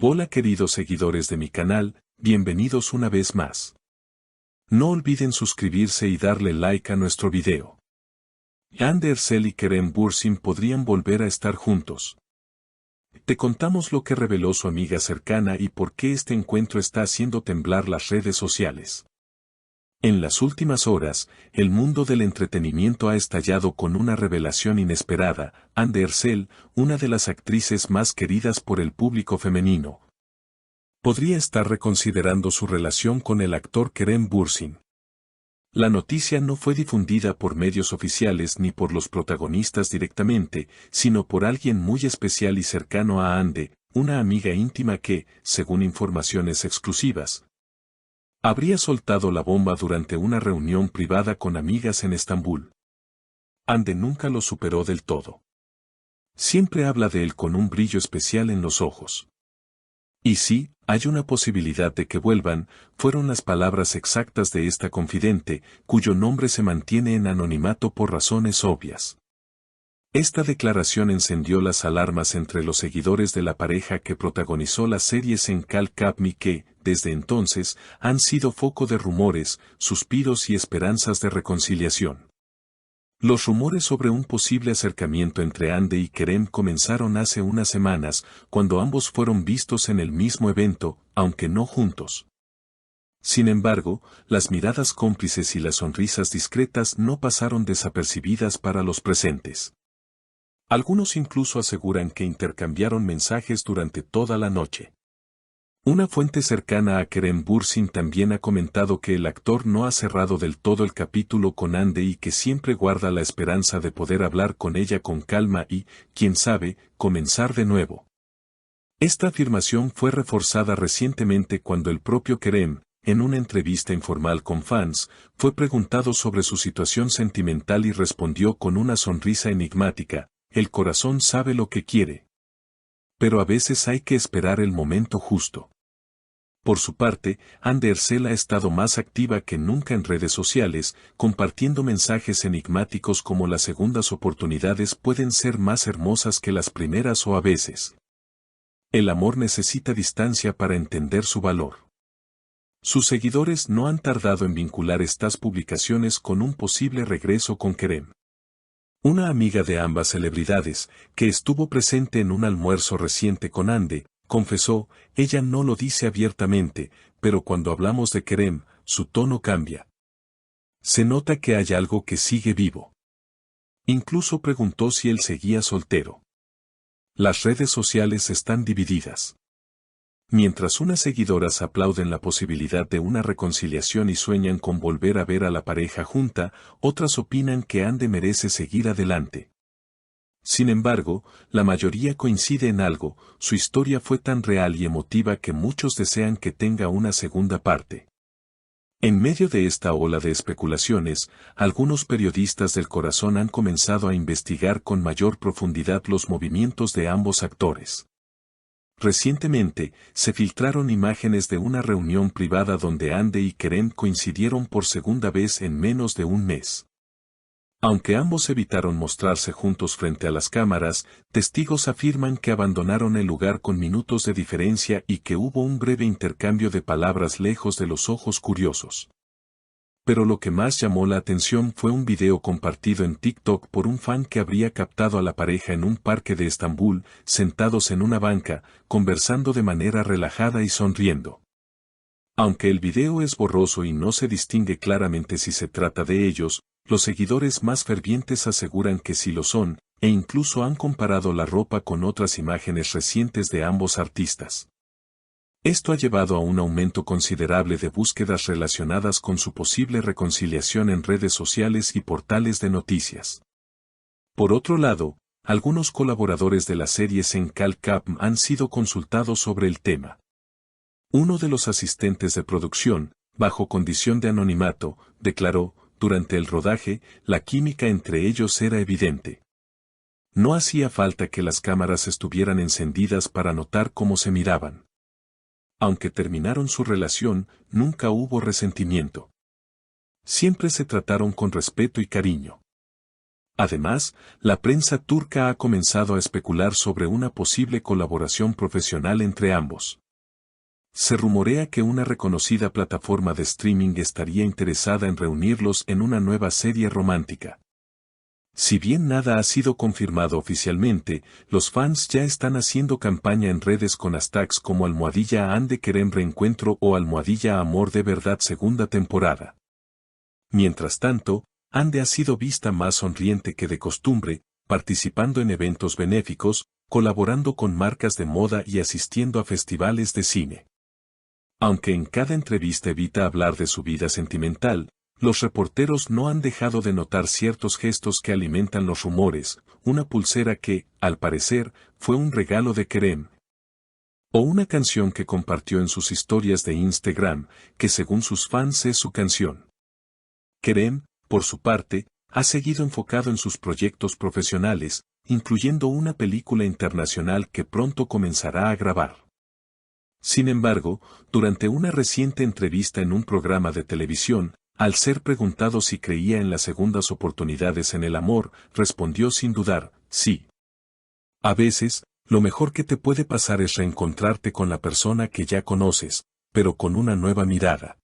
Hola queridos seguidores de mi canal, bienvenidos una vez más. No olviden suscribirse y darle like a nuestro video. Hande Erçel y Kerem Bürsin podrían volver a estar juntos. Te contamos lo que reveló su amiga cercana y por qué este encuentro está haciendo temblar las redes sociales. En las últimas horas, el mundo del entretenimiento ha estallado con una revelación inesperada. Hande Erçel, una de las actrices más queridas por el público femenino, podría estar reconsiderando su relación con el actor Kerem Bürsin. La noticia no fue difundida por medios oficiales ni por los protagonistas directamente, sino por alguien muy especial y cercano a Hande, una amiga íntima que, según informaciones exclusivas, habría soltado la bomba durante una reunión privada con amigas en Estambul. Hande nunca lo superó del todo. Siempre habla de él con un brillo especial en los ojos. Y sí, hay una posibilidad de que vuelvan, fueron las palabras exactas de esta confidente, cuyo nombre se mantiene en anonimato por razones obvias. Esta declaración encendió las alarmas entre los seguidores de la pareja que protagonizó las series en Cal Capmi que, desde entonces, han sido foco de rumores, suspiros y esperanzas de reconciliación. Los rumores sobre un posible acercamiento entre Hande y Kerem comenzaron hace unas semanas, cuando ambos fueron vistos en el mismo evento, aunque no juntos. Sin embargo, las miradas cómplices y las sonrisas discretas no pasaron desapercibidas para los presentes. Algunos incluso aseguran que intercambiaron mensajes durante toda la noche. Una fuente cercana a Kerem Bürsin también ha comentado que el actor no ha cerrado del todo el capítulo con Hande y que siempre guarda la esperanza de poder hablar con ella con calma y, quién sabe, comenzar de nuevo. Esta afirmación fue reforzada recientemente cuando el propio Kerem, en una entrevista informal con fans, fue preguntado sobre su situación sentimental y respondió con una sonrisa enigmática: el corazón sabe lo que quiere. Pero a veces hay que esperar el momento justo. Por su parte, Hande Erçel ha estado más activa que nunca en redes sociales, compartiendo mensajes enigmáticos como las segundas oportunidades pueden ser más hermosas que las primeras o a veces el amor necesita distancia para entender su valor. Sus seguidores no han tardado en vincular estas publicaciones con un posible regreso con Kerem. Una amiga de ambas celebridades, que estuvo presente en un almuerzo reciente con Hande, confesó: ella no lo dice abiertamente, pero cuando hablamos de Kerem, su tono cambia. Se nota que hay algo que sigue vivo. Incluso preguntó si él seguía soltero. Las redes sociales están divididas. Mientras unas seguidoras aplauden la posibilidad de una reconciliación y sueñan con volver a ver a la pareja junta, otras opinan que Hande merece seguir adelante. Sin embargo, la mayoría coincide en algo: su historia fue tan real y emotiva que muchos desean que tenga una segunda parte. En medio de esta ola de especulaciones, algunos periodistas del corazón han comenzado a investigar con mayor profundidad los movimientos de ambos actores. Recientemente, se filtraron imágenes de una reunión privada donde Hande y Kerem coincidieron por segunda vez en menos de un mes. Aunque ambos evitaron mostrarse juntos frente a las cámaras, testigos afirman que abandonaron el lugar con minutos de diferencia y que hubo un breve intercambio de palabras lejos de los ojos curiosos. Pero lo que más llamó la atención fue un video compartido en TikTok por un fan que habría captado a la pareja en un parque de Estambul, sentados en una banca, conversando de manera relajada y sonriendo. Aunque el video es borroso y no se distingue claramente si se trata de ellos, los seguidores más fervientes aseguran que sí lo son, e incluso han comparado la ropa con otras imágenes recientes de ambos artistas. Esto ha llevado a un aumento considerable de búsquedas relacionadas con su posible reconciliación en redes sociales y portales de noticias. Por otro lado, algunos colaboradores de las series en Cal Capm han sido consultados sobre el tema. Uno de los asistentes de producción, bajo condición de anonimato, declaró: durante el rodaje, la química entre ellos era evidente. No hacía falta que las cámaras estuvieran encendidas para notar cómo se miraban. Aunque terminaron su relación, nunca hubo resentimiento. Siempre se trataron con respeto y cariño. Además, la prensa turca ha comenzado a especular sobre una posible colaboración profesional entre ambos. Se rumorea que una reconocida plataforma de streaming estaría interesada en reunirlos en una nueva serie romántica. Si bien nada ha sido confirmado oficialmente, los fans ya están haciendo campaña en redes con hashtags como #Hande Kerem Reencuentro o #Amor de Verdad segunda temporada. Mientras tanto, Hande ha sido vista más sonriente que de costumbre, participando en eventos benéficos, colaborando con marcas de moda y asistiendo a festivales de cine. Aunque en cada entrevista evita hablar de su vida sentimental, los reporteros no han dejado de notar ciertos gestos que alimentan los rumores, una pulsera que, al parecer, fue un regalo de Kerem. O una canción que compartió en sus historias de Instagram, que según sus fans es su canción. Kerem, por su parte, ha seguido enfocado en sus proyectos profesionales, incluyendo una película internacional que pronto comenzará a grabar. Sin embargo, durante una reciente entrevista en un programa de televisión, al ser preguntado si creía en las segundas oportunidades en el amor, respondió sin dudar, sí. A veces, lo mejor que te puede pasar es reencontrarte con la persona que ya conoces, pero con una nueva mirada.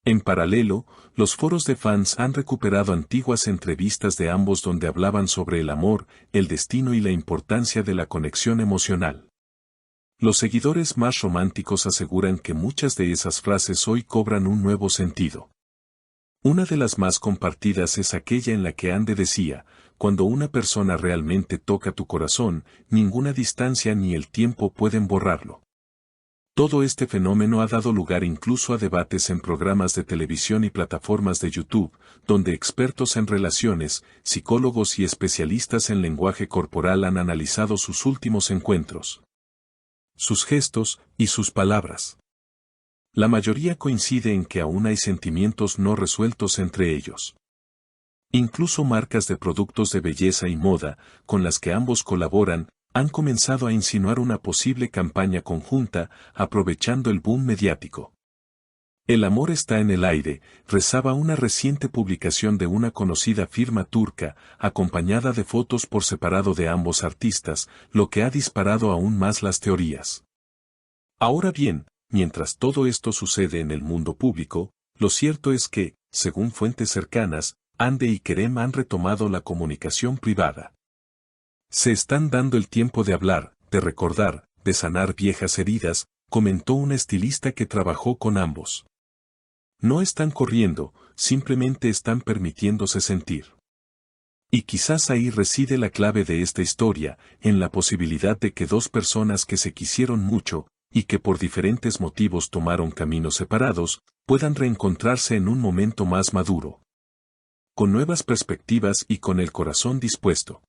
En paralelo, los foros de fans han recuperado antiguas entrevistas de ambos donde hablaban sobre el amor, el destino y la importancia de la conexión emocional. Los seguidores más románticos aseguran que muchas de esas frases hoy cobran un nuevo sentido. Una de las más compartidas es aquella en la que Hande decía, cuando una persona realmente toca tu corazón, ninguna distancia ni el tiempo pueden borrarlo. Todo este fenómeno ha dado lugar incluso a debates en programas de televisión y plataformas de YouTube, donde expertos en relaciones, psicólogos y especialistas en lenguaje corporal han analizado sus últimos encuentros, sus gestos y sus palabras. La mayoría coincide en que aún hay sentimientos no resueltos entre ellos. Incluso marcas de productos de belleza y moda, con las que ambos colaboran, han comenzado a insinuar una posible campaña conjunta, aprovechando el boom mediático. El amor está en el aire, rezaba una reciente publicación de una conocida firma turca, acompañada de fotos por separado de ambos artistas, lo que ha disparado aún más las teorías. Ahora bien, mientras todo esto sucede en el mundo público, lo cierto es que, según fuentes cercanas, Hande y Kerem han retomado la comunicación privada. Se están dando el tiempo de hablar, de recordar, de sanar viejas heridas, comentó una estilista que trabajó con ambos. No están corriendo, simplemente están permitiéndose sentir. Y quizás ahí reside la clave de esta historia, en la posibilidad de que dos personas que se quisieron mucho, y que por diferentes motivos tomaron caminos separados, puedan reencontrarse en un momento más maduro. Con nuevas perspectivas y con el corazón dispuesto.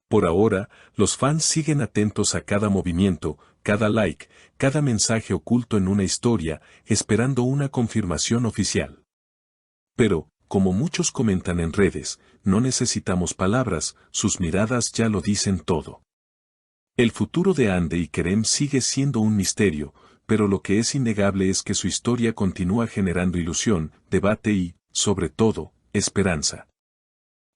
Por ahora, los fans siguen atentos a cada movimiento, cada like, cada mensaje oculto en una historia, esperando una confirmación oficial. Pero, como muchos comentan en redes, no necesitamos palabras, sus miradas ya lo dicen todo. El futuro de Hande y Kerem sigue siendo un misterio, pero lo que es innegable es que su historia continúa generando ilusión, debate y, sobre todo, esperanza.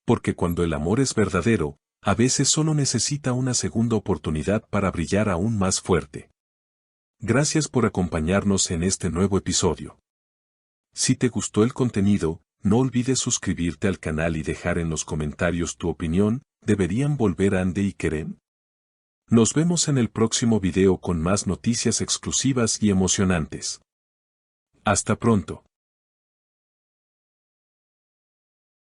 Porque cuando el amor es verdadero, a veces solo necesita una segunda oportunidad para brillar aún más fuerte. Gracias por acompañarnos en este nuevo episodio. Si te gustó el contenido, no olvides suscribirte al canal y dejar en los comentarios tu opinión. ¿Deberían volver Hande y Kerem? Nos vemos en el próximo video con más noticias exclusivas y emocionantes. Hasta pronto.